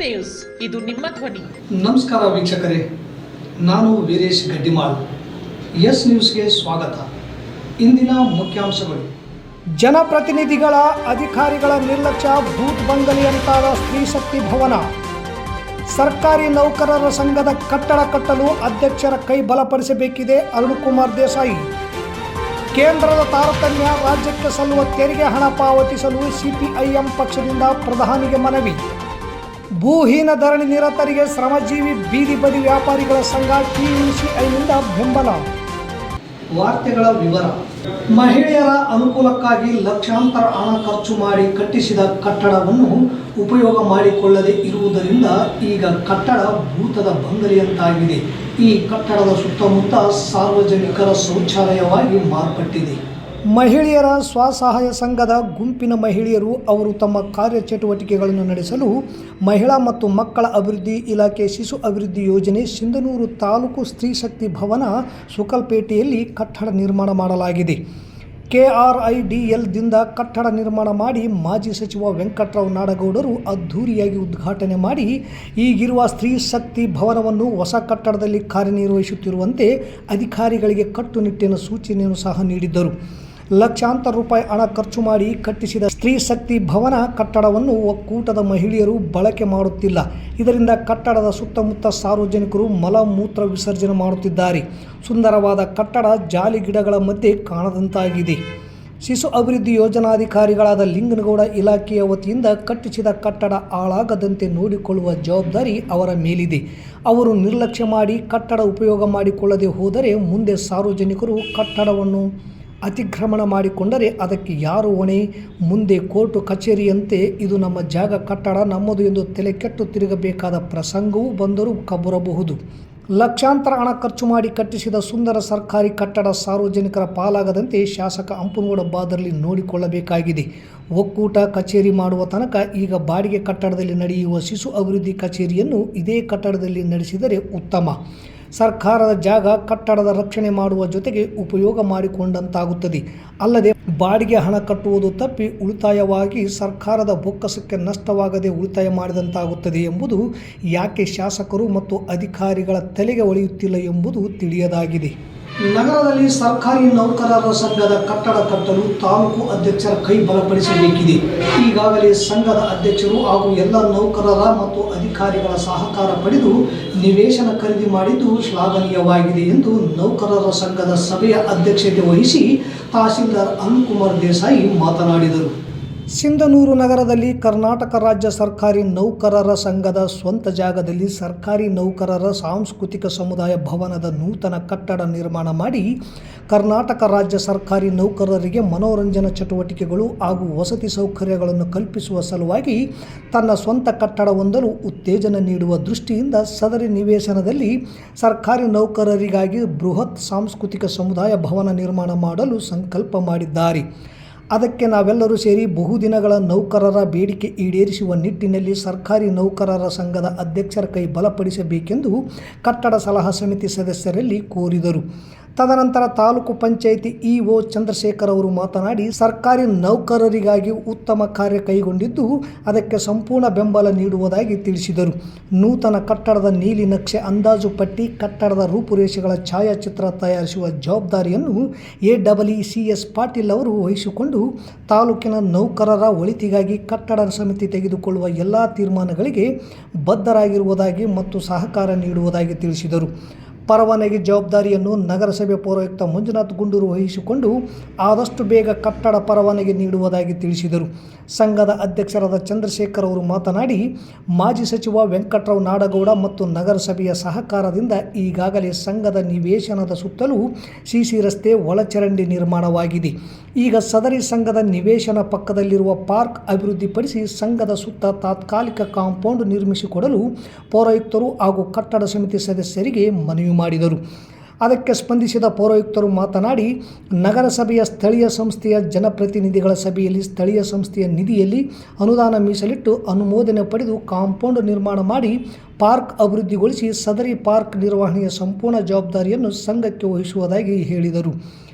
News, ಇದು ನಿಮ್ಮ ಧ್ವನಿ. ನಮಸ್ಕಾರ ವೀಕ್ಷಕರೇ, ನಾನು ವೀರೇಶ್ ಗಡ್ಡಿಮಾಳ್. ಎಸ್ ನ್ಯೂಸ್ಗೆ ಸ್ವಾಗತ. ಇಂದಿನ ಮುಖ್ಯಾಂಶಗಳು: ಜನಪ್ರತಿನಿಧಿಗಳ ಅಧಿಕಾರಿಗಳ ನಿರ್ಲಕ್ಷ್ಯ, ಬೂತ್ ಬಂಗಲೆಯಂತಾದ ಸ್ತ್ರೀ ಶಕ್ತಿ ಭವನ. ಸರ್ಕಾರಿ ನೌಕರರ ಸಂಘದ ಕಟ್ಟಡ ಕಟ್ಟಲು ಅಧ್ಯಕ್ಷರ ಕೈ ಬಲಪಡಿಸಬೇಕಿದೆ ಅರುಣಕುಮಾರ್ ದೇಸಾಯಿ. ಕೇಂದ್ರದ ತಾರತಮ್ಯ, ರಾಜ್ಯಕ್ಕೆ ಸಲ್ಲುವ ತೆರಿಗೆ ಹಣ ಪಾವತಿಸಲು ಸಿಪಿಐಎಂ ಪಕ್ಷದಿಂದ ಪ್ರಧಾನಿಗೆ ಮನವಿ. ಭೂಹೀನ ಧರಣಿ ನಿರತರಿಗೆ ಶ್ರಮಜೀವಿ ಬೀದಿ ಬದಿ ವ್ಯಾಪಾರಿಗಳ ಸಂಘ ಟಿಯುಸಿಐನಿಂದ ಬೆಂಬಲ. ವಾರ್ತೆಗಳ ವಿವರ. ಮಹಿಳೆಯರ ಅನುಕೂಲಕ್ಕಾಗಿ ಲಕ್ಷಾಂತರ ಹಣ ಖರ್ಚು ಮಾಡಿ ಕಟ್ಟಿಸಿದ ಕಟ್ಟಡವನ್ನು ಉಪಯೋಗ ಮಾಡಿಕೊಳ್ಳದೆ ಇರುವುದರಿಂದ ಈಗ ಕಟ್ಟಡ ಭೂತದ ಬಂಗಲೆಯಂತಾಗಿದೆ. ಈ ಕಟ್ಟಡದ ಸುತ್ತಮುತ್ತ ಸಾರ್ವಜನಿಕರ ಶೌಚಾಲಯವಾಗಿ ಮಾರ್ಪಟ್ಟಿದೆ. ಮಹಿಳೆಯರ ಸ್ವಸಹಾಯ ಸಂಘದ ಗುಂಪಿನ ಮಹಿಳೆಯರು ಅವರು ತಮ್ಮ ಕಾರ್ಯಚಟುವಟಿಕೆಗಳನ್ನು ನಡೆಸಲು ಮಹಿಳಾ ಮತ್ತು ಮಕ್ಕಳ ಅಭಿವೃದ್ಧಿ ಇಲಾಖೆ ಶಿಶು ಅಭಿವೃದ್ಧಿ ಯೋಜನೆ ಸಿಂಧನೂರು ತಾಲೂಕು ಸ್ತ್ರೀ ಶಕ್ತಿ ಭವನ ಸುಕಲ್ಪೇಟೆಯಲ್ಲಿ ಕಟ್ಟಡ ನಿರ್ಮಾಣ ಮಾಡಲಾಗಿದೆ. KRIDLದಿಂದ ಕಟ್ಟಡ ನಿರ್ಮಾಣ ಮಾಡಿ ಮಾಜಿ ಸಚಿವ ವೆಂಕಟರಾವ್ ನಾಡಗೌಡರು ಅದ್ಧೂರಿಯಾಗಿ ಉದ್ಘಾಟನೆ ಮಾಡಿ ಈಗಿರುವ ಸ್ತ್ರೀ ಶಕ್ತಿ ಭವನವನ್ನು ಹೊಸ ಕಟ್ಟಡದಲ್ಲಿ ಕಾರ್ಯನಿರ್ವಹಿಸುತ್ತಿರುವಂತೆ ಅಧಿಕಾರಿಗಳಿಗೆ ಕಟ್ಟುನಿಟ್ಟಿನ ಸೂಚನೆಯನ್ನು ಸಹ ನೀಡಿದ್ದರು. ಲಕ್ಷಾಂತರ ರೂಪಾಯಿ ಹಣ ಖರ್ಚು ಮಾಡಿ ಕಟ್ಟಿಸಿದ ಸ್ತ್ರೀ ಶಕ್ತಿ ಭವನ ಕಟ್ಟಡವನ್ನು ಒಕ್ಕೂಟದ ಮಹಿಳೆಯರು ಬಳಕೆ ಮಾಡುತ್ತಿಲ್ಲ. ಇದರಿಂದ ಕಟ್ಟಡದ ಸುತ್ತಮುತ್ತ ಸಾರ್ವಜನಿಕರು ಮಲಮೂತ್ರ ವಿಸರ್ಜನೆ ಮಾಡುತ್ತಿದ್ದಾರೆ. ಸುಂದರವಾದ ಕಟ್ಟಡ ಜಾಲಿ ಗಿಡಗಳ ಮಧ್ಯೆ ಕಾಣದಂತಾಗಿದೆ. ಶಿಶು ಅಭಿವೃದ್ಧಿ ಯೋಜನಾಧಿಕಾರಿಗಳಾದ ಲಿಂಗನಗೌಡ ಇಲಾಖೆಯ ವತಿಯಿಂದ ಕಟ್ಟಿಸಿದ ಕಟ್ಟಡ ಹಾಳಾಗದಂತೆ ನೋಡಿಕೊಳ್ಳುವ ಜವಾಬ್ದಾರಿ ಅವರ ಮೇಲಿದೆ. ಅವರು ನಿರ್ಲಕ್ಷ್ಯ ಮಾಡಿ ಕಟ್ಟಡ ಉಪಯೋಗ ಮಾಡಿಕೊಳ್ಳದೆ ಹೋದರೆ ಮುಂದೆ ಸಾರ್ವಜನಿಕರು ಕಟ್ಟಡವನ್ನು ಅತಿಕ್ರಮಣ ಮಾಡಿಕೊಂಡರೆ ಅದಕ್ಕೆ ಯಾರು ಹೊಣೆ? ಮುಂದೆ ಕೋರ್ಟು ಕಚೇರಿಯಂತೆ ಇದು ನಮ್ಮ ಜಾಗ, ಕಟ್ಟಡ ನಮ್ಮದು ಎಂದು ತಲೆ ಕೆಟ್ಟು ತಿರುಗಬೇಕಾದ ಪ್ರಸಂಗವೂ ಬಂದರೂ ಬರಬಹುದು. ಲಕ್ಷಾಂತರ ಹಣ ಖರ್ಚು ಮಾಡಿ ಕಟ್ಟಿಸಿದ ಸುಂದರ ಸರ್ಕಾರಿ ಕಟ್ಟಡ ಸಾರ್ವಜನಿಕರ ಪಾಲಾಗದಂತೆ ಶಾಸಕ ಹಂಪನಗೌಡ ಬಾದರ್ಲಿ ನೋಡಿಕೊಳ್ಳಬೇಕಾಗಿದೆ. ಒಕ್ಕೂಟ ಕಚೇರಿ ಮಾಡುವ ತನಕ ಈಗ ಬಾಡಿಗೆ ಕಟ್ಟಡದಲ್ಲಿ ನಡೆಯುವ ಶಿಶು ಅಭಿವೃದ್ಧಿ ಕಚೇರಿಯನ್ನು ಇದೇ ಕಟ್ಟಡದಲ್ಲಿ ನಡೆಸಿದರೆ ಉತ್ತಮ. ಸರ್ಕಾರದ ಜಾಗ, ಕಟ್ಟಡದ ರಕ್ಷಣೆ ಮಾಡುವ ಜೊತೆಗೆ ಉಪಯೋಗ ಮಾಡಿಕೊಂಡಂತಾಗುತ್ತದೆ. ಅಲ್ಲದೆ ಬಾಡಿಗೆ ಹಣ ಕಟ್ಟುವುದು ತಪ್ಪಿ ಉಳಿತಾಯವಾಗಿ ಸರ್ಕಾರದ ಬೊಕ್ಕಸಕ್ಕೆ ನಷ್ಟವಾಗದೆ ಉಳಿತಾಯ ಮಾಡಿದಂತಾಗುತ್ತದೆ ಎಂಬುದು ಯಾಕೆ ಶಾಸಕರು ಮತ್ತು ಅಧಿಕಾರಿಗಳ ತಲೆಗೆ ಹೊಳೆಯುತ್ತಿಲ್ಲ ಎಂಬುದು ತಿಳಿಯದಾಗಿದೆ. ನಗರದಲ್ಲಿ ಸರ್ಕಾರಿ ನೌಕರರ ಸಂಘದ ಕಟ್ಟಡ ಕಟ್ಟಲು ತಾಲೂಕು ಅಧ್ಯಕ್ಷರ ಕೈ ಬಲಪಡಿಸಬೇಕಿದೆ. ಈಗಾಗಲೇ ಸಂಘದ ಅಧ್ಯಕ್ಷರು ಹಾಗೂ ಎಲ್ಲ ನೌಕರರ ಮತ್ತು ಅಧಿಕಾರಿಗಳ ಸಹಕಾರ ಪಡೆದು ನಿವೇಶನ ಖರೀದಿ ಮಾಡಿದ್ದು ಶ್ಲಾಘನೀಯವಾಗಿದೆ ಎಂದು ನೌಕರರ ಸಂಘದ ಸಭೆಯ ಅಧ್ಯಕ್ಷತೆ ವಹಿಸಿ ತಹಸೀಲ್ದಾರ್ ಅರುಣಕುಮಾರ್ ದೇಸಾಯಿ ಮಾತನಾಡಿದರು. ಸಿಂಧನೂರು ನಗರದಲ್ಲಿ ಕರ್ನಾಟಕ ರಾಜ್ಯ ಸರ್ಕಾರಿ ನೌಕರರ ಸಂಘದ ಸ್ವಂತ ಜಾಗದಲ್ಲಿ ಸರ್ಕಾರಿ ನೌಕರರ ಸಾಂಸ್ಕೃತಿಕ ಸಮುದಾಯ ಭವನದ ನೂತನ ಕಟ್ಟಡ ನಿರ್ಮಾಣ ಮಾಡಿ ಕರ್ನಾಟಕ ರಾಜ್ಯ ಸರ್ಕಾರಿ ನೌಕರರಿಗೆ ಮನೋರಂಜನಾ ಚಟುವಟಿಕೆಗಳು ಹಾಗೂ ವಸತಿ ಸೌಕರ್ಯಗಳನ್ನು ಕಲ್ಪಿಸುವ ಸಲುವಾಗಿ ತನ್ನ ಸ್ವಂತ ಕಟ್ಟಡ ಹೊಂದಲು ಉತ್ತೇಜನ ನೀಡುವ ದೃಷ್ಟಿಯಿಂದ ಸದರಿ ನಿವೇಶನದಲ್ಲಿ ಸರ್ಕಾರಿ ನೌಕರರಿಗಾಗಿ ಬೃಹತ್ ಸಾಂಸ್ಕೃತಿಕ ಸಮುದಾಯ ಭವನ ನಿರ್ಮಾಣ ಮಾಡಲು ಸಂಕಲ್ಪ ಮಾಡಿದ್ದಾರೆ. ಅದಕ್ಕೆ ನಾವೆಲ್ಲರೂ ಸೇರಿ ಬಹುದಿನಗಳ ನೌಕರರ ಬೇಡಿಕೆ ಈಡೇರಿಸುವ ನಿಟ್ಟಿನಲ್ಲಿ ಸರ್ಕಾರಿ ನೌಕರರ ಸಂಘದ ಅಧ್ಯಕ್ಷರ ಕೈ ಬಲಪಡಿಸಬೇಕೆಂದು ಕಟ್ಟಡ ಸಲಹಾ ಸಮಿತಿ ಸದಸ್ಯರಲ್ಲಿ ಕೋರಿದರು. ತದನಂತರ ತಾಲೂಕು ಪಂಚಾಯಿತಿ ಇಒ ಚಂದ್ರಶೇಖರ್ ಅವರು ಮಾತನಾಡಿ, ಸರ್ಕಾರಿ ನೌಕರರಿಗಾಗಿ ಉತ್ತಮ ಕಾರ್ಯ ಕೈಗೊಂಡಿದ್ದು ಅದಕ್ಕೆ ಸಂಪೂರ್ಣ ಬೆಂಬಲ ನೀಡುವುದಾಗಿ ತಿಳಿಸಿದರು. ನೂತನ ಕಟ್ಟಡದ ನೀಲಿ ನಕ್ಷೆ, ಅಂದಾಜು ಪಟ್ಟಿ, ಕಟ್ಟಡದ ರೂಪುರೇಷೆಗಳ ಛಾಯಾಚಿತ್ರ ತಯಾರಿಸುವ ಜವಾಬ್ದಾರಿಯನ್ನು AECS ಪಾಟೀಲ್ ಅವರು ವಹಿಸಿಕೊಂಡು ತಾಲೂಕಿನ ನೌಕರರ ಒಳಿತಿಗಾಗಿ ಕಟ್ಟಡ ಸಮಿತಿ ತೆಗೆದುಕೊಳ್ಳುವ ಎಲ್ಲ ತೀರ್ಮಾನಗಳಿಗೆ ಬದ್ಧರಾಗಿರುವುದಾಗಿ ಮತ್ತು ಸಹಕಾರ ನೀಡುವುದಾಗಿ ತಿಳಿಸಿದರು. ಪರವಾನಗಿ ಜವಾಬ್ದಾರಿಯನ್ನು ನಗರಸಭೆ ಪೌರಾಯುಕ್ತ ಮಂಜುನಾಥ್ ಗುಂಡೂರು ವಹಿಸಿಕೊಂಡು ಆದಷ್ಟು ಬೇಗ ಕಟ್ಟಡ ಪರವಾನಗಿ ನೀಡುವುದಾಗಿ ತಿಳಿಸಿದರು. ಸಂಘದ ಅಧ್ಯಕ್ಷರಾದ ಚಂದ್ರಶೇಖರ್ ಅವರು ಮಾತನಾಡಿ, ಮಾಜಿ ಸಚಿವ ವೆಂಕಟರಾವ್ ನಾಡಗೌಡ ಮತ್ತು ನಗರಸಭೆಯ ಸಹಕಾರದಿಂದ ಈಗಾಗಲೇ ಸಂಘದ ನಿವೇಶನದ ಸುತ್ತಲೂ ಸಿಸಿ ರಸ್ತೆ, ಒಳಚರಂಡಿ ನಿರ್ಮಾಣವಾಗಿದೆ. ಈಗ ಸದರಿ ಸಂಘದ ನಿವೇಶನ ಪಕ್ಕದಲ್ಲಿರುವ ಪಾರ್ಕ್ ಅಭಿವೃದ್ಧಿಪಡಿಸಿ ಸಂಘದ ಸುತ್ತ ತಾತ್ಕಾಲಿಕ ಕಾಂಪೌಂಡ್ ನಿರ್ಮಿಸಿಕೊಡಲು ಪೌರಾಯುಕ್ತರು ಹಾಗೂ ಕಟ್ಟಡ ಸಮಿತಿ ಸದಸ್ಯರಿಗೆ ಮನವಿ ಮಾಡಿದರು. ಅದಕ್ಕೆ ಸ್ಪಂದಿಸಿದ ಪೌರಾಯುಕ್ತರು ಮಾತನಾಡಿ, ನಗರಸಭೆಯ ಸ್ಥಳೀಯ ಸಂಸ್ಥೆಯ ಜನಪ್ರತಿನಿಧಿಗಳ ಸಭೆಯಲ್ಲಿ ಸ್ಥಳೀಯ ಸಂಸ್ಥೆಯ ನಿಧಿಯಲ್ಲಿ ಅನುದಾನ ಮೀಸಲಿಟ್ಟು ಅನುಮೋದನೆ ಪಡೆದು ಕಾಂಪೌಂಡ್ ನಿರ್ಮಾಣ ಮಾಡಿ ಪಾರ್ಕ್ ಅಭಿವೃದ್ಧಿಗೊಳಿಸಿ ಸದರಿ ಪಾರ್ಕ್ ನಿರ್ವಹಣೆಯ ಸಂಪೂರ್ಣ ಜವಾಬ್ದಾರಿಯನ್ನು ಸಂಘಕ್ಕೆ ವಹಿಸುವುದಾಗಿ ಹೇಳಿದರು.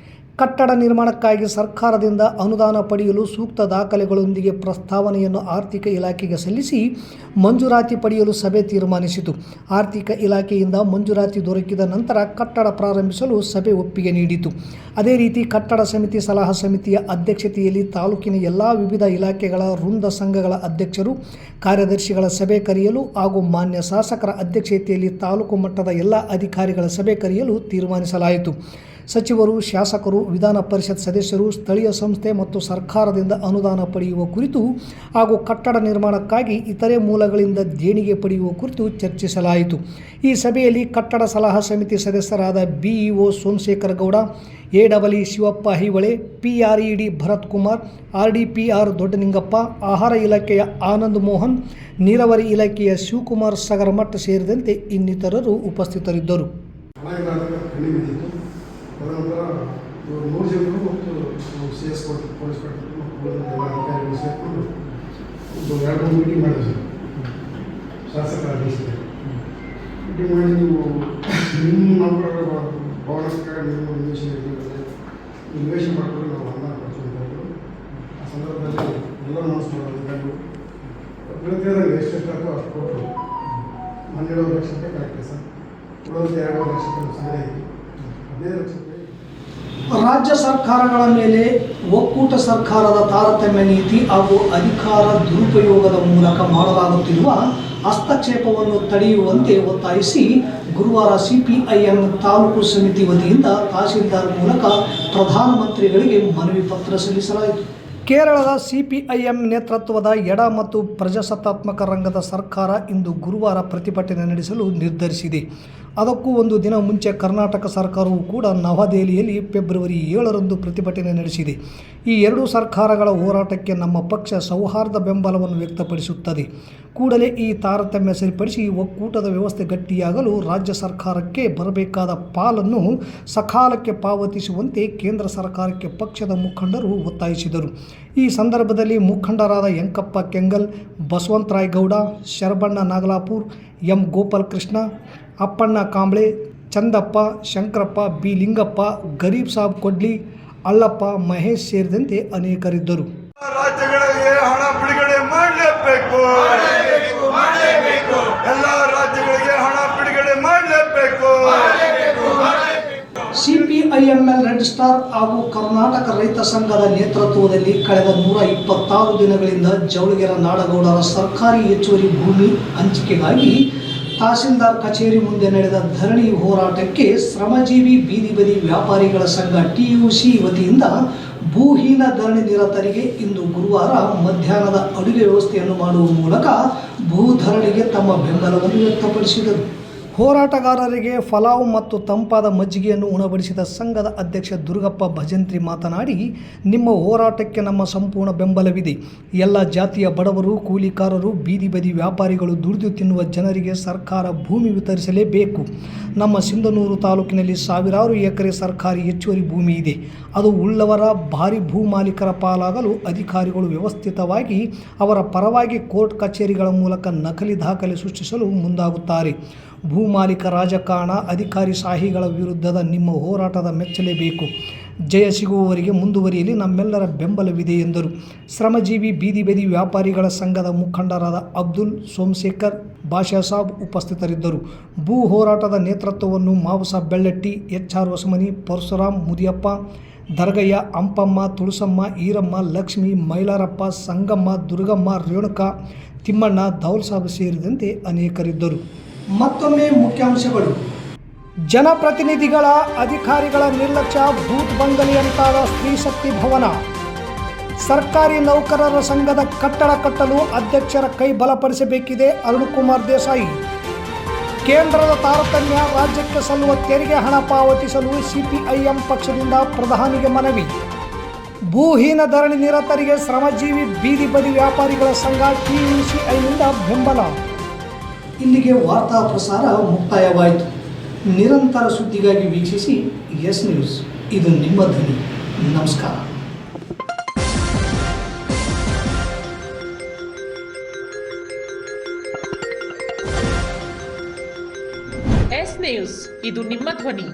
ಕಟ್ಟಡ ನಿರ್ಮಾಣಕ್ಕಾಗಿ ಸರ್ಕಾರದಿಂದ ಅನುದಾನ ಪಡೆಯಲು ಸೂಕ್ತ ದಾಖಲೆಗಳೊಂದಿಗೆ ಪ್ರಸ್ತಾವನೆಯನ್ನು ಆರ್ಥಿಕ ಇಲಾಖೆಗೆ ಸಲ್ಲಿಸಿ ಮಂಜೂರಾತಿ ಪಡೆಯಲು ಸಭೆ ತೀರ್ಮಾನಿಸಿತು. ಆರ್ಥಿಕ ಇಲಾಖೆಯಿಂದ ಮಂಜೂರಾತಿ ದೊರಕಿದ ನಂತರ ಕಟ್ಟಡ ಪ್ರಾರಂಭಿಸಲು ಸಭೆ ಒಪ್ಪಿಗೆ ನೀಡಿತು. ಅದೇ ರೀತಿ ಕಟ್ಟಡ ಸಮಿತಿ ಸಲಹಾ ಸಮಿತಿಯ ಅಧ್ಯಕ್ಷತೆಯಲ್ಲಿ ತಾಲೂಕಿನ ಎಲ್ಲ ವಿವಿಧ ಇಲಾಖೆಗಳ ವೃಂದ ಸಂಘಗಳ ಅಧ್ಯಕ್ಷರು, ಕಾರ್ಯದರ್ಶಿಗಳ ಸಭೆ ಕರೆಯಲು ಹಾಗೂ ಮಾನ್ಯ ಶಾಸಕರ ಅಧ್ಯಕ್ಷತೆಯಲ್ಲಿ ತಾಲೂಕು ಮಟ್ಟದ ಎಲ್ಲ ಅಧಿಕಾರಿಗಳ ಸಭೆ ಕರೆಯಲು ತೀರ್ಮಾನಿಸಲಾಯಿತು. ಸಚಿವರು, ಶಾಸಕರು, ವಿಧಾನ ಪರಿಷತ್ ಸದಸ್ಯರು, ಸ್ಥಳೀಯ ಸಂಸ್ಥೆ ಮತ್ತು ಸರ್ಕಾರದಿಂದ ಅನುದಾನ ಪಡೆಯುವ ಕುರಿತು ಹಾಗೂ ಕಟ್ಟಡ ನಿರ್ಮಾಣಕ್ಕಾಗಿ ಇತರೆ ಮೂಲಗಳಿಂದ ದೇಣಿಗೆ ಪಡೆಯುವ ಕುರಿತು ಚರ್ಚಿಸಲಾಯಿತು. ಈ ಸಭೆಯಲ್ಲಿ ಕಟ್ಟಡ ಸಲಹಾ ಸಮಿತಿ ಸದಸ್ಯರಾದ BEO Somashekhara Gowda, AW Shivappa Aihole, PRED Bharath Kumar, RDPR Doddaningappa, ಆಹಾರ ಇಲಾಖೆಯ ಆನಂದ್ ಮೋಹನ್, ನೀರಾವರಿ ಇಲಾಖೆಯ ಶಿವಕುಮಾರ್ ಸಗರಮಠ ಸೇರಿದಂತೆ ಇನ್ನಿತರರು ಉಪಸ್ಥಿತರಿದ್ದರು. ತದನಂತರ ಇವರು 3 ಜನರು ಮತ್ತು CS ಕೊಟ್ಟು ಪೊಲೀಸ್ ಕೊಟ್ಟು ಮತ್ತು ಎಲ್ಲ ಅಧಿಕಾರಿಗಳು ಸೇರಿಕೊಂಡು ಒಂದು 2 ಮೀಟಿಂಗ್ ಮಾಡಿದ್ವಿ ಸರ್. ಶಾಸಕರ ಅಧ್ಯಕ್ಷತೆ ಮೀಟಿಂಗ್ ಮಾಡಿ ನಿಮ್ಮ ನೌಕರರ ಭವನಕ್ಕಾಗಿ ನೀವು ನಿವೇಶನ ಮಾಡಿಕೊಂಡು ನಾವು ಅನುದಾನ ಕೊಡ್ತೀವಿ ಅಂತ ಹೇಳಿದ್ರು. ಆ ಸಂದರ್ಭದಲ್ಲಿ ಎಲ್ಲ ನೋಡ್ಸ್ಕೊಂಡು ಅಧಿಕಾರಿಗಳು ಪ್ರತಿಯೊಂದು ಎಷ್ಟೆಷ್ಟು ಹಾಕೋ ಅಷ್ಟು ಕೊಟ್ಟರು. 12 ಲಕ್ಷ ರೂಪಾಯಿ ಕರೆಕ್ಟ್ ಸರ್. ಉಳಿದ 2 ಲಕ್ಷ ರೂಪಾಯಿ ಸಂಗ್ರಹ ಇದೆ. 15 ಲಕ್ಷ ರೂಪಾಯಿ ರಾಜ್ಯ ಸರ್ಕಾರಗಳ ಮೇಲೆ ಒಕ್ಕೂಟ ಸರ್ಕಾರದ ತಾರತಮ್ಯ ನೀತಿ ಹಾಗೂ ಅಧಿಕಾರ ದುರುಪಯೋಗದ ಮೂಲಕ ಮಾಡಲಾಗುತ್ತಿರುವ ಹಸ್ತಕ್ಷೇಪವನ್ನು ತಡೆಯುವಂತೆ ಒತ್ತಾಯಿಸಿ ಗುರುವಾರ CPIM ತಾಲೂಕು ಸಮಿತಿ ವತಿಯಿಂದ ತಹಸೀಲ್ದಾರ್ ಮೂಲಕ ಪ್ರಧಾನಮಂತ್ರಿಗಳಿಗೆ ಮನವಿ ಪತ್ರ ಸಲ್ಲಿಸಲಾಯಿತು. ಕೇರಳದ CPIM ನೇತೃತ್ವದ ಎಡ ಮತ್ತು ಪ್ರಜಾಸತ್ತಾತ್ಮಕ ರಂಗದ ಸರ್ಕಾರ ಇಂದು ಗುರುವಾರ ಪ್ರತಿಭಟನೆ ನಡೆಸಲು ನಿರ್ಧರಿಸಿದೆ. ಅದಕ್ಕೂ ಒಂದು ದಿನ ಮುಂಚೆ ಕರ್ನಾಟಕ ಸರ್ಕಾರವು ಕೂಡ ನವದೆಹಲಿಯಲ್ಲಿ ಫೆಬ್ರವರಿ 7ರಂದು ಪ್ರತಿಭಟನೆ ನಡೆಸಿದೆ. ಈ ಎರಡೂ ಸರ್ಕಾರಗಳ ಹೋರಾಟಕ್ಕೆ ನಮ್ಮ ಪಕ್ಷ ಸೌಹಾರ್ದ ಬೆಂಬಲವನ್ನು ವ್ಯಕ್ತಪಡಿಸುತ್ತದೆ. ಕೂಡಲೇ ಈ ತಾರತಮ್ಯ ಸರಿಪಡಿಸಿ ಒಕ್ಕೂಟದ ವ್ಯವಸ್ಥೆ ಗಟ್ಟಿಯಾಗಲು ರಾಜ್ಯ ಸರ್ಕಾರಕ್ಕೆ ಬರಬೇಕಾದ ಪಾಲನ್ನು ಸಕಾಲಕ್ಕೆ ಪಾವತಿಸುವಂತೆ ಕೇಂದ್ರ ಸರ್ಕಾರಕ್ಕೆ ಪಕ್ಷದ ಮುಖಂಡರು ಒತ್ತಾಯಿಸಿದರು. ಈ ಸಂದರ್ಭದಲ್ಲಿ ಮುಖಂಡರಾದ ಯಂಕಪ್ಪ ಕೆಂಗಲ್, ಬಸವಂತರಾಯ ಗೌಡ, ಶರಬಣ್ಣ ನಾಗಲಾಪುರ್, ಎಂ ಗೋಪಾಲಕೃಷ್ಣ, ಅಪ್ಪಣ್ಣ ಕಾಂಬ್ಳೆ, ಚಂದಪ್ಪ, ಶಂಕರಪ್ಪ, ಬಿ ಲಿಂಗಪ್ಪ, ಗರೀಬ್ ಸಾಬ್ ಕೊಡ್ಲಿ, ಅಳ್ಳಪ್ಪ, ಮಹೇಶ್ ಸೇರಿದಂತೆ ಅನೇಕರಿದ್ದರು. ರಾಜ್ಯಗಳಿಗೆ ಹಣ ಬಿಡುಗಡೆ ಮಾಡಲೇಬೇಕು. ಎಲ್ಲ ರಾಜ್ಯಗಳಿಗೆ ಹಣ ಬಿಡುಗಡೆ ಮಾಡಲೇಬೇಕು. CPIML ರೆಡ್ ಸ್ಟಾರ್ ಹಾಗೂ ಕರ್ನಾಟಕ ರೈತ ಸಂಘದ ನೇತೃತ್ವದಲ್ಲಿ ಕಳೆದ 126 ದಿನಗಳಿಂದ ಜವಳಗೆರೆ ನಾಡಗೌಡರ ಸರ್ಕಾರಿ ಹೆಚ್ಚುವರಿ ಭೂಮಿ ಹಂಚಿಕೆಗಾಗಿ ತಹಸೀಲ್ದಾರ್ ಕಚೇರಿ ಮುಂದೆ ನಡೆದ ಧರಣಿ ಹೋರಾಟಕ್ಕೆ ಶ್ರಮಜೀವಿ ಬೀದಿ ಬದಿ ವ್ಯಾಪಾರಿಗಳ ಸಂಘ TUC ವತಿಯಿಂದ ಭೂಹೀನ ಧರಣಿ ನಿರತರಿಗೆ ಇಂದು ಗುರುವಾರ ಮಧ್ಯಾಹ್ನದ ಅಡುಗೆ ವ್ಯವಸ್ಥೆಯನ್ನು ಮಾಡುವ ಮೂಲಕ ಭೂ ಧರಣಿಗೆ ತಮ್ಮ ಬೆಂಬಲವನ್ನು ವ್ಯಕ್ತಪಡಿಸಿದರು. ಹೋರಾಟಗಾರರಿಗೆ ಫಲಾವ್ ಮತ್ತು ತಂಪಾದ ಮಜ್ಜಿಗೆಯನ್ನು ಉಣಬಡಿಸಿದ ಸಂಘದ ಅಧ್ಯಕ್ಷ ದುರ್ಗಪ್ಪ ಭಜಂತ್ರಿ ಮಾತನಾಡಿ, ನಿಮ್ಮ ಹೋರಾಟಕ್ಕೆ ನಮ್ಮ ಸಂಪೂರ್ಣ ಬೆಂಬಲವಿದೆ. ಎಲ್ಲ ಜಾತಿಯ ಬಡವರು, ಕೂಲಿಕಾರರು, ಬೀದಿ ಬದಿ ವ್ಯಾಪಾರಿಗಳು, ದುಡಿದು ತಿನ್ನುವ ಜನರಿಗೆ ಸರ್ಕಾರ ಭೂಮಿ ವಿತರಿಸಲೇಬೇಕು. ನಮ್ಮ ಸಿಂಧನೂರು ತಾಲೂಕಿನಲ್ಲಿ ಸಾವಿರಾರು ಎಕರೆ ಸರ್ಕಾರಿ ಹೆಚ್ಚುವರಿ ಭೂಮಿ ಇದೆ. ಅದು ಉಳ್ಳವರ ಭಾರಿ ಭೂ ಮಾಲೀಕರ ಪಾಲಾಗಲು ಅಧಿಕಾರಿಗಳು ವ್ಯವಸ್ಥಿತವಾಗಿ ಅವರ ಪರವಾಗಿ ಕೋರ್ಟ್ ಕಚೇರಿಗಳ ಮೂಲಕ ನಕಲಿ ದಾಖಲೆ ಸೃಷ್ಟಿಸಲು ಮುಂದಾಗುತ್ತಾರೆ. ಭೂ ಮಾಲೀಕ ರಾಜಕಾರಣ, ಅಧಿಕಾರಿ ಶಾಹಿಗಳ ವಿರುದ್ಧದ ನಿಮ್ಮ ಹೋರಾಟದ ಮೆಚ್ಚಲೇಬೇಕು. ಜಯ ಸಿಗುವವರೆಗೆ ಮುಂದುವರಿಯಲಿ ನಮ್ಮೆಲ್ಲರ ಬೆಂಬಲವಿದೆ ಎಂದರು. ಶ್ರಮಜೀವಿ ಬೀದಿ ಬದಿ ವ್ಯಾಪಾರಿಗಳ ಸಂಘದ ಮುಖಂಡರಾದ ಅಬ್ದುಲ್, ಸೋಮಶೇಖರ್, ಬಾಷಾ ಸಾಬ್ ಉಪಸ್ಥಿತರಿದ್ದರು. ಭೂ ಹೋರಾಟದ ನೇತೃತ್ವವನ್ನು ಮಾವುಸಾಬ್ ಬೆಳ್ಳಟ್ಟಿ, HR ಹೊಸಮನಿ, ಪರಶುರಾಮ್, ಮುದಿಯಪ್ಪ, ದರ್ಗಯ್ಯ, ಅಂಪಮ್ಮ, ತುಳಸಮ್ಮ, ಈರಮ್ಮ, ಲಕ್ಷ್ಮಿ, ಮೈಲಾರಪ್ಪ, ಸಂಗಮ್ಮ, ದುರ್ಗಮ್ಮ, ರೇಣುಕಾ, ತಿಮ್ಮಣ್ಣ, ದೌಲ್ಸಾಬ್ ಸೇರಿದಂತೆ ಅನೇಕರಿದ್ದರು. ಮತ್ತೊಮ್ಮೆ ಮುಖ್ಯಾಂಶಗಳು. ಜನಪ್ರತಿನಿಧಿಗಳ, ಅಧಿಕಾರಿಗಳ ನಿರ್ಲಕ್ಷ್ಯ, ಬೂತ್ ಬಂಗಲೆಯಂತಾದ ಸ್ತ್ರೀ ಶಕ್ತಿ ಭವನ. ಸರ್ಕಾರಿ ನೌಕರರ ಸಂಘದ ಕಟ್ಟಡ ಕಟ್ಟಲು ಅಧ್ಯಕ್ಷರ ಕೈ ಬಲಪಡಿಸಬೇಕಿದೆ, ಅರುಣಕುಮಾರ್ ದೇಸಾಯಿ. ಕೇಂದ್ರದ ತಾರತಮ್ಯ, ರಾಜ್ಯಕ್ಕೆ ಸಲ್ಲುವ ತೆರಿಗೆ ಹಣ ಪಾವತಿಸಲು CPIM ಪಕ್ಷದಿಂದ ಪ್ರಧಾನಿಗೆ ಮನವಿ. ಭೂಹೀನ ಧರಣಿ ನಿರತರಿಗೆ ಶ್ರಮಜೀವಿ ಬೀದಿ ಬದಿ ವ್ಯಾಪಾರಿಗಳ ಸಂಘ TUCIನಿಂದ ಬೆಂಬಲ. ಇಲ್ಲಿಗೆ ವಾರ್ತಾ ಪ್ರಸಾರ ಮುಕ್ತಾಯವಾಯಿತು. ನಿರಂತರ ಸುದ್ದಿಗಾಗಿ ವೀಕ್ಷಿಸಿ ಎಸ್ ನ್ಯೂಸ್. ಇದು ನಿಮ್ಮ ಧ್ವನಿ. ನಮಸ್ಕಾರ. ಎಸ್ ನ್ಯೂಸ್, ಇದು ನಿಮ್ಮ ಧ್ವನಿ.